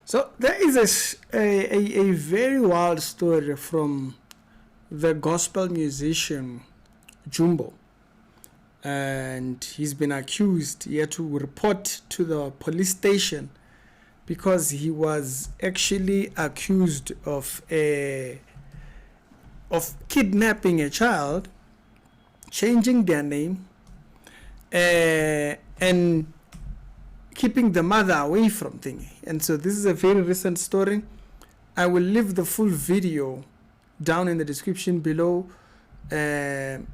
So there is a very wild story from the gospel musician Jumbo, and he's been accused. He had to report to the police station because he was actually accused of kidnapping a child, changing their name, and keeping the mother away from things. And so this is a very recent story. I will leave the full video down in the description below. Ntando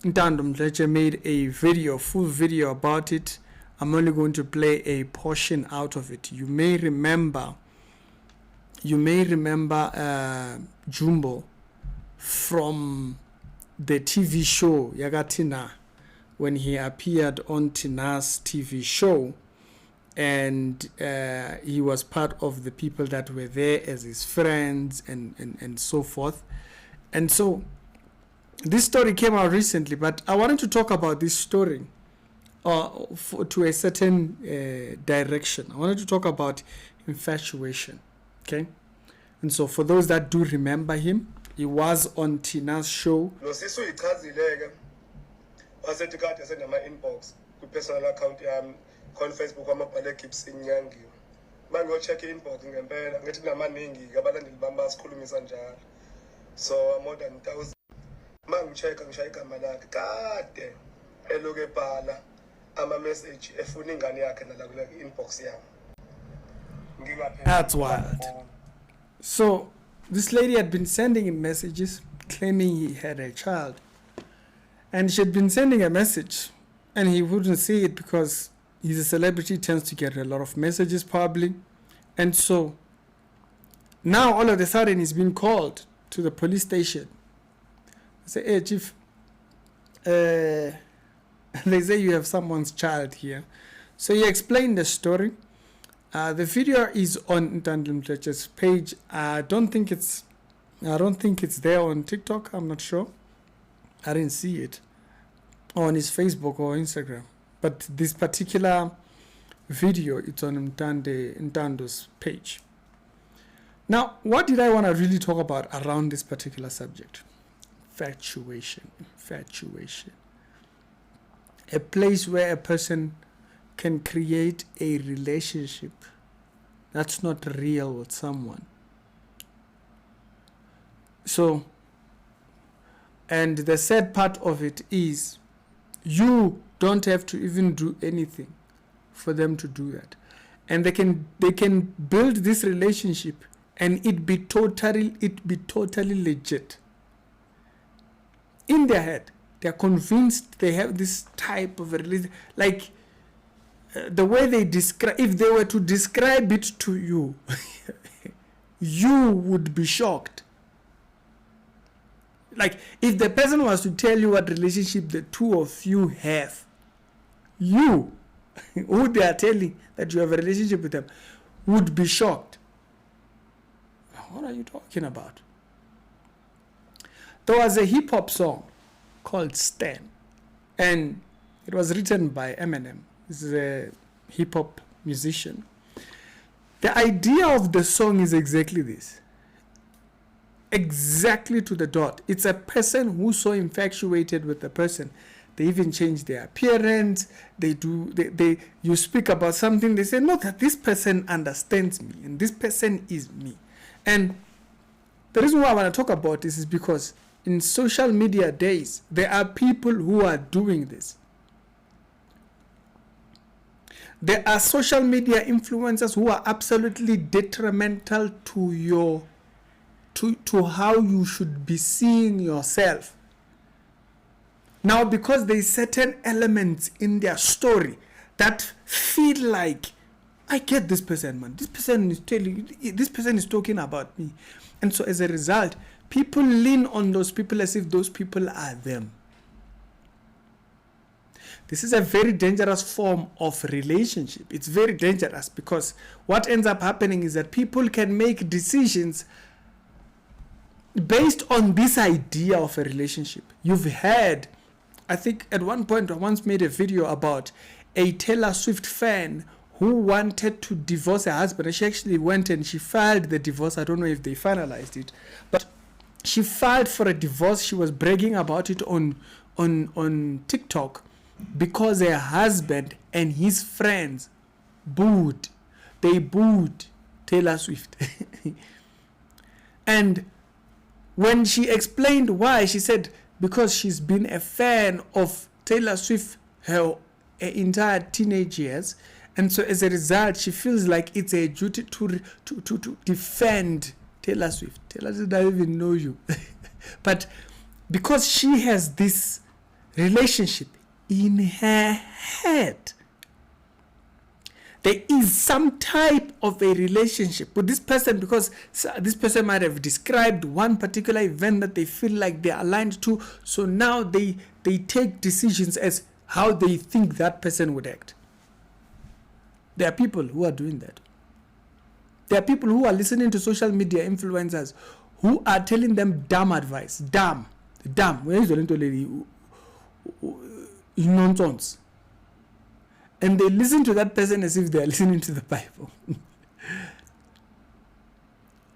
Mdletshe made a full video about it. I'm only going to play a portion out of it. You may remember Jumbo from the TV show Yagatina, when he appeared on Tina's TV show, and he was part of the people that were there as his friends and so forth. And so this story came out recently, but I wanted to talk about this story to a certain direction. I wanted to talk about Infatuation, okay? And so for those that do remember him, he was on Tina's show. Inbox personal account on Facebook amabhale gips inyangiwe manje check inbox ngempela ngithi kunamaningi abalandeli bami basikhulumisa njalo so more than 1000 manje check ngishaya igama lakhe kade eloke ebhala ama message efuna ingane yakhe nala kule inbox yami ngingaphela. That's wild. So this lady had been sending him messages claiming he had a child, and she had been sending a message and he wouldn't see it because he's a celebrity, tends to get a lot of messages probably. And so now all of a sudden he's been called to the police station. They say, hey chief, they say you have someone's child here. So he explained the story. The video is on Ntando Mdletshe's page. I don't think it's there on TikTok. I'm not sure. I didn't see it on his Facebook or Instagram. But this particular video, it's on Ntando's page. Now, what did I want to really talk about around this particular subject? Infatuation. A place where a person can create a relationship that's not real with someone. So, and the sad part of it is you don't have to even do anything for them to do that. And they can build this relationship and it be totally legit. In their head, they're convinced they have this type of a relationship. Like the way they describe, if they were to describe it to you, you would be shocked. Like if the person was to tell you what relationship the two of you have, you, who they are telling that you have a relationship with them, would be shocked. What are you talking about? There was a hip-hop song called Stan, and it was written by Eminem. This is a hip-hop musician. The idea of the song is exactly this. Exactly to the dot. It's a person who's so infatuated with the person, they even change their appearance. You speak about something, they say, no, that this person understands me and this person is me. And the reason why I want to talk about this is because in social media days, there are people who are doing this. There are social media influencers who are absolutely detrimental to to how you should be seeing yourself. Now, because there is certain elements in their story that feel like, I get this person, man. This person is talking about me. And so as a result, people lean on those people as if those people are them. This is a very dangerous form of relationship. It's very dangerous because what ends up happening is that people can make decisions based on this idea of a relationship. You've heard, I think at one point I once made a video about a Taylor Swift fan who wanted to divorce her husband. And she actually went and she filed the divorce. I don't know if they finalized it, but she filed for a divorce. She was bragging about it on TikTok because her husband and his friends booed Taylor Swift. And when she explained why, she said because she's been a fan of Taylor Swift her entire teenage years, and so as a result she feels like it's a duty to defend Taylor Swift. Taylor Swift doesn't even know you. But because she has this relationship in her head, there is some type of a relationship with this person, because this person might have described one particular event that they feel like they're aligned to. So now they take decisions as how they think that person would act. There are people who are doing that. There are people who are listening to social media influencers who are telling them dumb advice. Dumb. Where is the little lady? Nonsense. And they listen to that person as if they are listening to the Bible.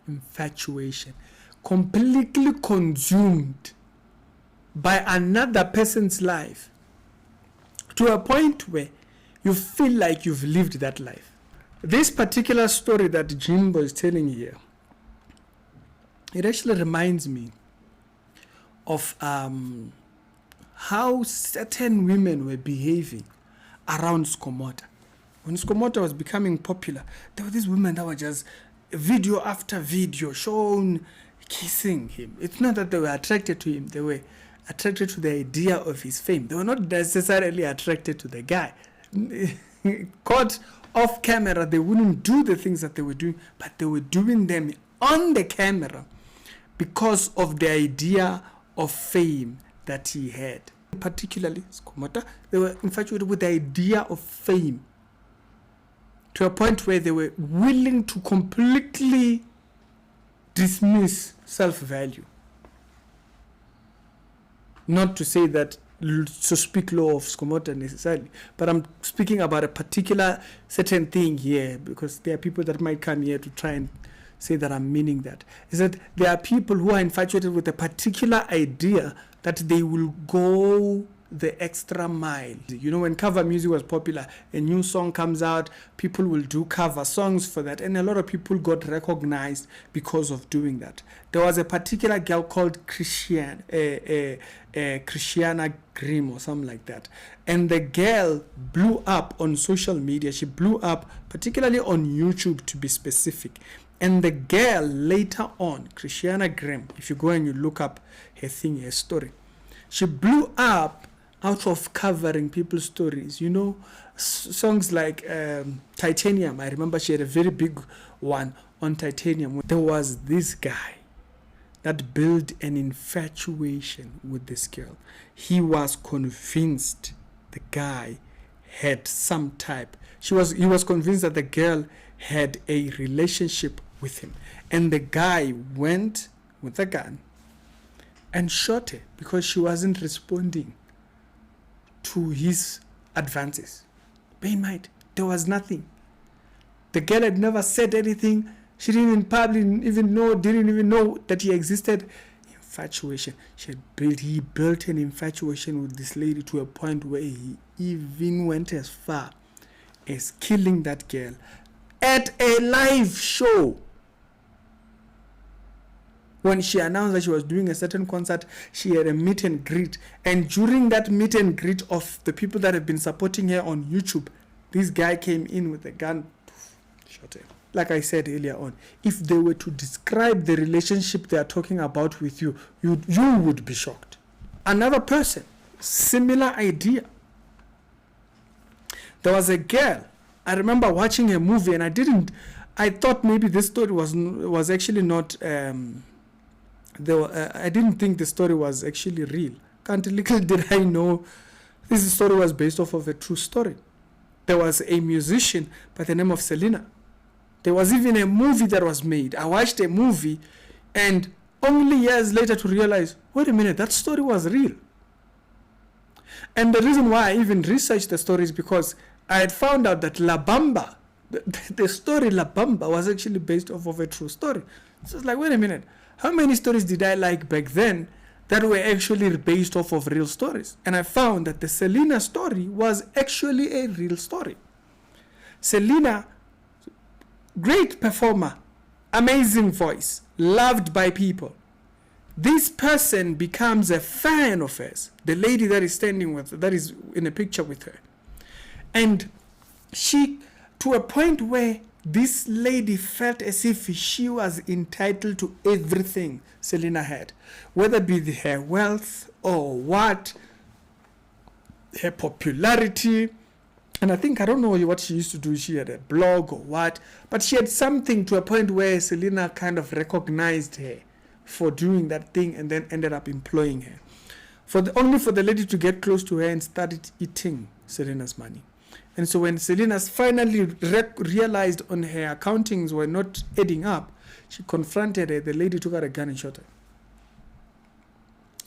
Infatuation. Completely consumed by another person's life to a point where you feel like you've lived that life. This particular story that Jimbo is telling here, it actually reminds me of how certain women were behaving around Skomota. When Skomota was becoming popular, there were these women that were just video after video shown kissing him. It's not that they were attracted to him, they were attracted to the idea of his fame. They were not necessarily attracted to the guy. Caught off camera, they wouldn't do the things that they were doing, but they were doing them on the camera because of the idea of fame that he had. Particularly Skomota, they were infatuated with the idea of fame to a point where they were willing to completely dismiss self-value. Not to say that to speak low of Skomota necessarily, but I'm speaking about a particular certain thing here, because there are people that might come here to try and say that I'm meaning that. Is that there are people who are infatuated with a particular idea that they will go the extra mile. You know, when cover music was popular, a new song comes out, people will do cover songs for that, and a lot of people got recognized because of doing that. There was a particular girl called Christiana Grimm or something like that, and the girl blew up on social media. She blew up particularly on YouTube, to be specific. And the girl later on, Christiana Grimm, if you go and you look up her thing, her story, she blew up out of covering people's stories. You know, songs like Titanium. I remember she had a very big one on Titanium. There was this guy that built an infatuation with this girl. He was convinced the guy had some type. He was convinced that the girl had a relationship with him, and the guy went with a gun and shot her because she wasn't responding to his advances. Bear in mind, there was nothing. The girl had never said anything. She didn't even know that he existed. Infatuation. He built an infatuation with this lady to a point where he even went as far as killing that girl at a live show. When she announced that she was doing a certain concert, she had a meet and greet. And during that meet and greet of the people that have been supporting her on YouTube, this guy came in with a gun, shot her. Like I said earlier on, if they were to describe the relationship they are talking about with you, you would be shocked. Another person, similar idea. There was a girl, I remember watching a movie, and I thought maybe this story was actually not, I didn't think the story was actually real. Little did I know this story was based off of a true story. There was a musician by the name of Selena. There was even a movie that was made. I watched a movie, and only years later to realize, wait a minute, that story was real. And the reason why I even researched the story is because I had found out that La Bamba The story La Bamba was actually based off of a true story. So it's like, wait a minute, how many stories did I like back then that were actually based off of real stories? And I found that the Selena story was actually a real story. Selena, great performer, amazing voice, loved by people. This person becomes a fan of hers, the lady that is standing with, that is in a picture with her. And she, to a point where this lady felt as if she was entitled to everything Selena had, whether it be her wealth or what, her popularity. And I don't know what she used to do. She had a blog or what, but she had something to a point where Selena kind of recognized her for doing that thing and then ended up employing her. Only for the lady to get close to her and started eating Selena's money. And so when Selena finally realized on her accountings were not adding up, she confronted her. The lady took out a gun and shot her.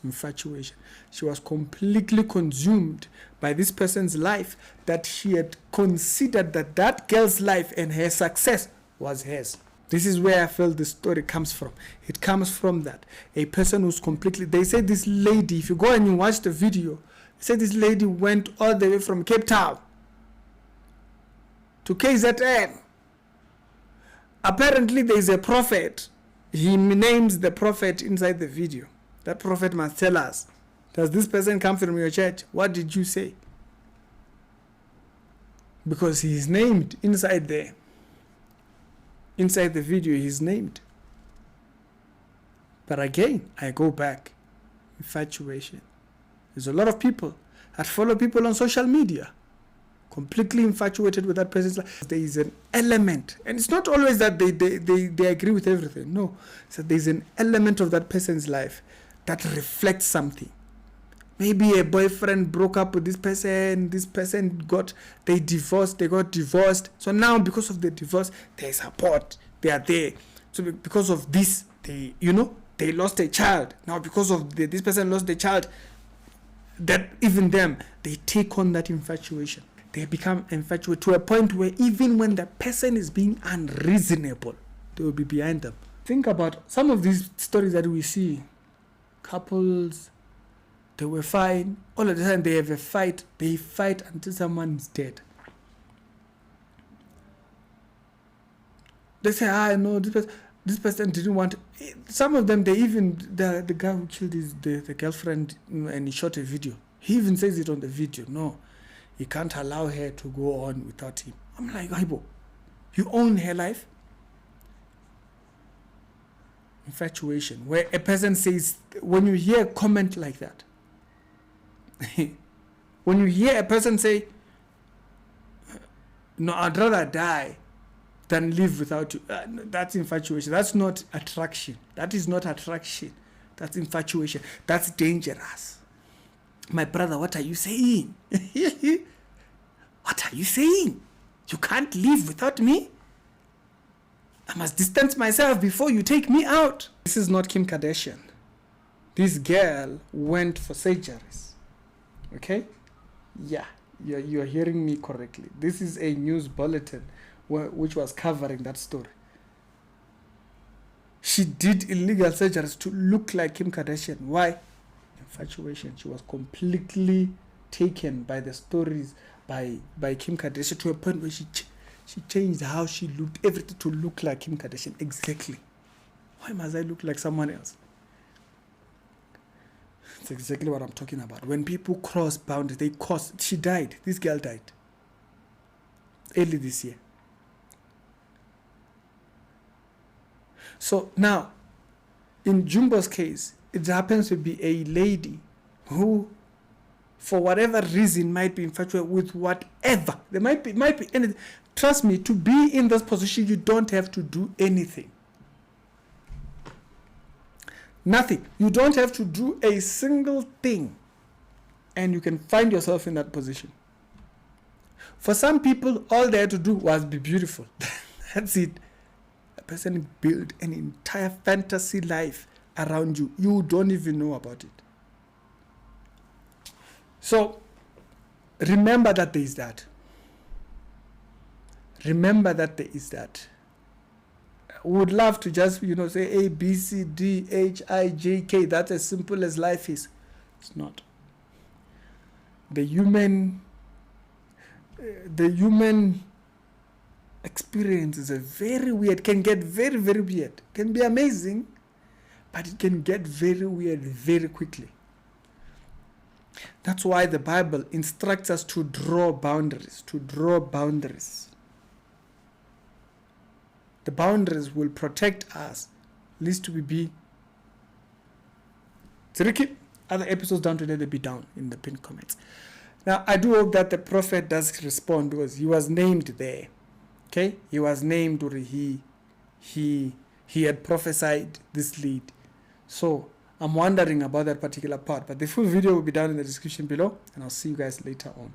Infatuation. She was completely consumed by this person's life, that she had considered that girl's life and her success was hers. This is where I feel the story comes from. It comes from that. A person who's completely... They say this lady, if you go and you watch the video, they say this lady went all the way from Cape Town to KZN. Apparently there is a prophet. He names the prophet inside the video. That prophet must tell us, does this person come from your church? What did you say? Because he is named inside there. Inside the video, he's named. But again, I go back. Infatuation. There's a lot of people that follow people on social media, completely infatuated with that person's life. There is an element, and it's not always that they agree with everything. No, so there's an element of that person's life that reflects something. Maybe a boyfriend broke up with this person got divorced. So now because of the divorce, there's support. They are there. So because of this, they lost a child. Now because of this person lost the child, that even them, they take on that infatuation. They become infatuated to a point where even when the person is being unreasonable, they will be behind them. Think about some of these stories that we see. Couples, they were fine. All of a sudden, they have a fight. They fight until someone is dead. They say, no, this person didn't want... Some of them, the guy who killed the girlfriend and he shot a video. He even says it on the video. No, he can't allow her to go on without him. I'm like, Aibo, you own her life? Infatuation, where a person says, when you hear a comment like that, when you hear a person say, no, I'd rather die than live without you, that's infatuation. That's not attraction. That is not attraction. That's infatuation. That's dangerous. My brother, what are you saying? What are you saying? You can't live without me? I must distance myself before you take me out. This is not Kim Kardashian. This girl went for surgeries. Okay? Yeah, you're hearing me correctly. This is a news bulletin which was covering that story. She did illegal surgeries to look like Kim Kardashian. Why? Infatuation. She was completely taken by the stories by Kim Kardashian to a point where she changed how she looked, everything to look like Kim Kardashian. Exactly. Why must I look like someone else? It's exactly what I'm talking about. When people cross boundaries, she died. This girl died early this year. So now, in Jumbo's case, it happens to be a lady who, for whatever reason, might be infatuated with whatever. There might be anything. Trust me, to be in this position, you don't have to do anything. Nothing. You don't have to do a single thing, and you can find yourself in that position. For some people, all they had to do was be beautiful. That's it. A person built an entire fantasy life around you. You don't even know about it. So, remember that there is that. remember that there is that. We would love to just, say A, B, C, D, H, I, J, K. That's as simple as life is. It's not. The human experience is a very weird, can get very, very weird. Can be amazing, but it can get very weird very quickly. That's why the Bible instructs us to draw boundaries, The boundaries will protect us, lest we be tricky. Other episodes down today, they'll be down in the pinned comments. Now, I do hope that the prophet does respond, because he was named there. Okay? He was named, or he had prophesied this lead. So, I'm wondering about that particular part. But the full video will be down in the description below, and I'll see you guys later on.